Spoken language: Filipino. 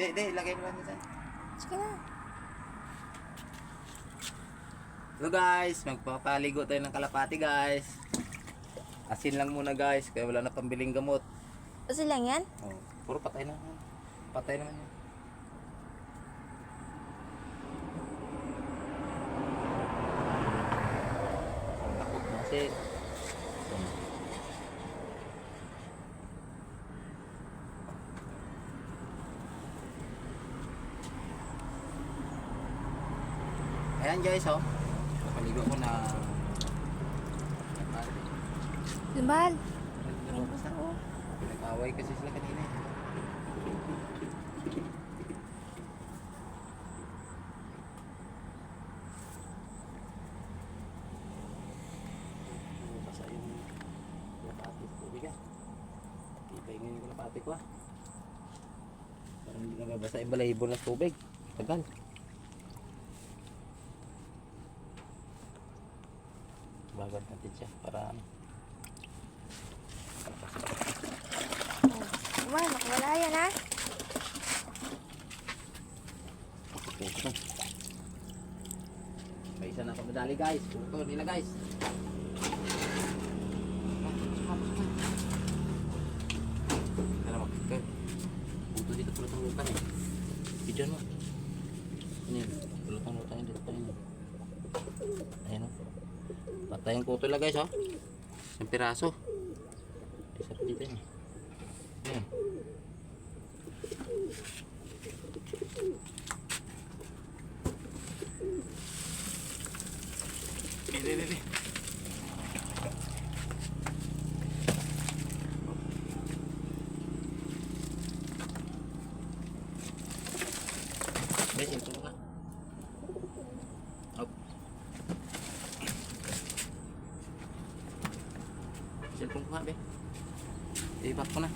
Di, lagay mo lang dyan. Sige na. Hello guys, magpapaligo tayo ng kalapati guys. Asin lang muna guys, kaya wala na pambiling gamot. Kasi lang yan? Oh, puro patay na. Patay naman yan. Takot na kasi. Ayan guys, oh. Napaligo ko na. Lumbal. Nag-away kasi sila kanina. Basa yung kalapati sa tubig ah. Ipaingin yung kalapati ko ah. Parang hindi nababasa yung balahibo ng tubig. Tagal. Bagad natin siya para ano. Lumbal, nakawala yan ha. Puto. May isa na pamadali guys. Puto nila guys. Ano mo? Puto dito pulutang-lutang eh. Bidyan mo. Ano yun? Pulutang-lutang yun dito pa yun. Ayan o. Patay yung puto nila guys oh. Yung piraso. Isa pa dito yun. Ayan. Dili. Guys, ito na. Up. Cellphone ko nga, be. I-back ko na.